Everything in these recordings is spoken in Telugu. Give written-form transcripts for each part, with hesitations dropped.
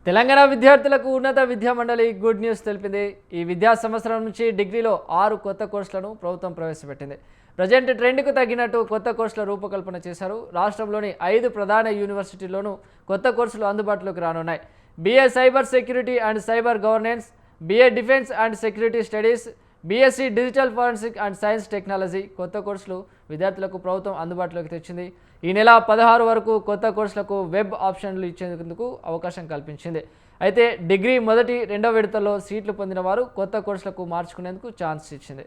తెలంగాణ విద్యార్థులకు ఉన్నత విద్యా మండలి గుడ్ న్యూస్ తెలిపింది. ఈ విద్యా సంవత్సరం నుంచి డిగ్రీలో 6 కొత్త కోర్సులను ప్రభుత్వం ప్రవేశపెట్టింది. ప్రజెంట్ ట్రెండ్కు తగ్గినట్టు కొత్త కోర్సుల రూపకల్పన చేశారు. రాష్ట్రంలోని 5 ప్రధాన యూనివర్సిటీల్లోనూ కొత్త కోర్సులు అందుబాటులోకి రానున్నాయి. BA cyber security and cyber governance, BA defence and security studies, BSc digital forensic and science technology కొత్త కోర్సులు విద్యార్థులకు ప్రభుత్వం అందుబాటులోకి తెచ్చింది. ఈ నెల 16 వరకు కొత్త కోర్సులకు వెబ్ ఆప్షన్లు ఇచ్చేందుకు అవకాశం కల్పించింది. అయితే డిగ్రీ మొదటి, రెండో విడతల్లో సీట్లు పొందిన వారు కొత్త కోర్సులకు మార్చుకునేందుకు ఛాన్స్ ఇచ్చింది.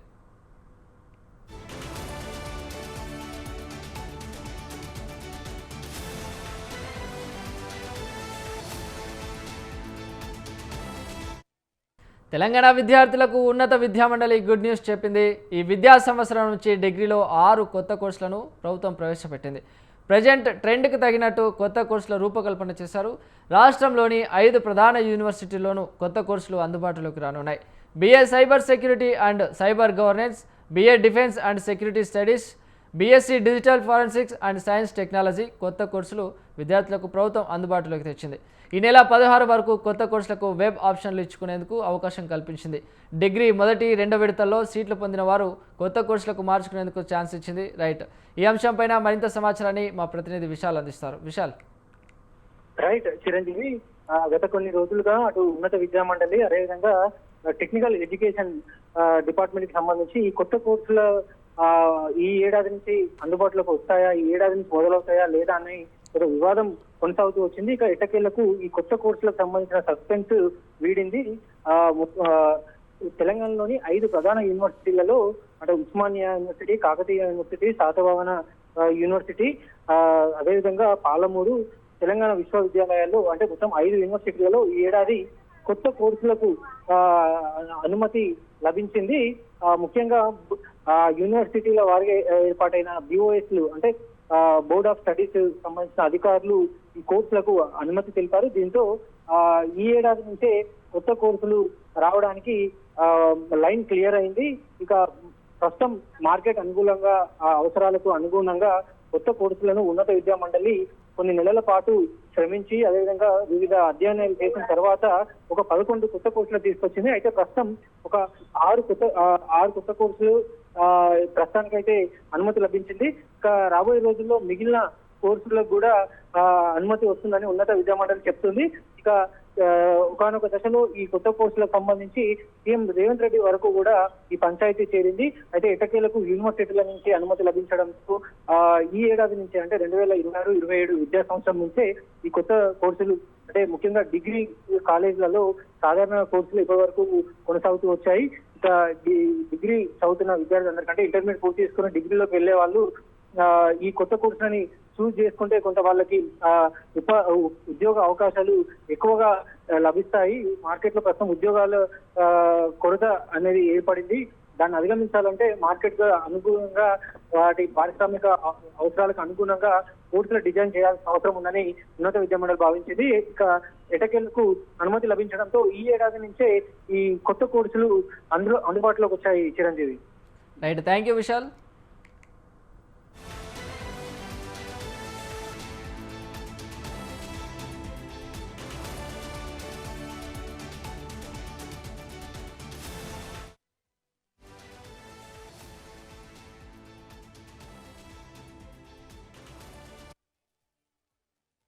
తెలంగాణ విద్యార్థులకు ఉన్నత విద్యా మండలి గుడ్ న్యూస్ చెప్పింది. ఈ విద్యా సంవత్సరం నుంచి డిగ్రీలో 6 కొత్త కోర్సులను ప్రభుత్వం ప్రవేశపెట్టింది. ప్రజెంట్ ట్రెండ్కి తగినట్టు కొత్త కోర్సుల రూపకల్పన చేశారు. రాష్ట్రంలోని 5 ప్రధాన యూనివర్సిటీల్లోనూ కొత్త కోర్సులు అందుబాటులోకి రానున్నాయి. BA cyber security and cyber governance, BA defence and security studies, BSc digital forensics and science technology కొత్త కోర్సులు విద్యార్థులకు ప్రభుత్వం అందుబాటులోకి తెచ్చింది. ఈ నెల 16 వరకు కొత్త కోర్సులకు వెబ్ ఆప్షన్లు ఇచ్చుకునేందుకు అవకాశం కల్పించింది. డిగ్రీ మొదటి, రెండో విడతల్లో సీట్లు పొందిన వారు కొత్త కోర్సులకు మార్చుకునేందుకు ఛాన్స్ ఇచ్చింది. రైట్, ఈ అంశంపైన మరింత సమాచారాన్ని మా ప్రతినిధి విశాల్ అందిస్తారు. విశాల్. రైట్ చిరంజీవి, గత కొన్ని రోజులుగా అటు ఉన్నత విద్యా మండలి అదేవిధంగా టెక్నికల్ ఎడ్యుకేషన్ డిపార్ట్మెంట్ కి సంబంధించి ఈ కొత్త కోర్సుల ఈ ఏడాది నుంచి అందుబాటులోకి వస్తాయా, ఈ ఏడాది నుంచి మొదలవుతాయా లేదా అని ఒక వివాదం కొనసాగుతూ వచ్చింది. ఇక ఎట్టకేళ్లకు ఈ కొత్త కోర్సులకు సంబంధించిన సస్పెన్స్ వీడింది. తెలంగాణలోని 5 ప్రధాన యూనివర్సిటీలలో అంటే Osmania university, Kakatiya university, Satavahana university, అదేవిధంగా పాలమూరు, తెలంగాణ విశ్వవిద్యాలయాల్లో అంటే మొత్తం 5 యూనివర్సిటీలలో ఈ ఏడాది కొత్త కోర్సులకు అనుమతి లభించింది. ముఖ్యంగా యూనివర్సిటీల వారికి ఏర్పాటైన BOSలు అంటే బోర్డ్ ఆఫ్ స్టడీస్ సంబంధించిన అధికారులు ఈ కోర్సులకు అనుమతి తెలిపారు. దీంతో ఈ ఏడాది నుంచే కొత్త కోర్సులు రావడానికి లైన్ క్లియర్ అయింది. ఇక ప్రస్తుతం మార్కెట్ అనుకూలంగా అవసరాలకు అనుగుణంగా కొత్త కోర్సులను ఉన్నత విద్యా మండలి కొన్ని నెలల పాటు శ్రమించి అదేవిధంగా వివిధ అధ్యయనాలు చేసిన తర్వాత ఒక 11 కొత్త కోర్సులు తీసుకొచ్చింది. అయితే ప్రస్తుతం ఒక 6 కొత్త కోర్సులు ప్రస్తుతానికైతే అనుమతి లభించింది. ఇక రాబోయే రోజుల్లో మిగిలిన కోర్సులకు కూడా అనుమతి వస్తుందని ఉన్నత విద్యా మండలి చెప్తుంది. ఇక ఒకానొక దశలో ఈ కొత్త కోర్సులకు సంబంధించి సీఎం రేవంత్ రెడ్డి వరకు కూడా ఈ పంచాయతీ చేరింది. అయితే ఎటకేలకు యూనివర్సిటీల నుంచి అనుమతి లభించడంతో ఈ ఏడాది నుంచి అంటే 2026-27 విద్యా సంవత్సరం నుంచే ఈ కొత్త కోర్సులు అంటే ముఖ్యంగా డిగ్రీ కాలేజీలలో సాధారణ కోర్సులు ఇప్పటి వరకు కొనసాగుతూ వచ్చాయి. ఇక డిగ్రీ చదువుతున్న విద్యార్థులందరికంటే ఇంటర్మీడియట్ పూర్తి చేసుకుని డిగ్రీలోకి వెళ్లే వాళ్ళు ఈ కొత్త కోర్సులని చూస్ చేసుకుంటే కొంత వాళ్ళకి ఉద్యోగ అవకాశాలు ఎక్కువగా లభిస్తాయి. మార్కెట్ లో ప్రస్తుతం ఉద్యోగాల కొరత అనేది ఏర్పడింది. దాన్ని అధిగమించాలంటే మార్కెట్ గా అనుగుణంగా వాటి పారిశ్రామిక అవసరాలకు అనుగుణంగా కోర్సులు డిజైన్ చేయాల్సిన అవసరం ఉందని ఉన్నత విద్యా మండలి భావించింది. ఇక ఎటకేలకు అనుమతి లభించడంతో ఈ ఏడాది నుంచే ఈ కొత్త కోర్సులు అందుబాటులోకి వచ్చాయి. Chiranjeevi. Right, thank you Vishal.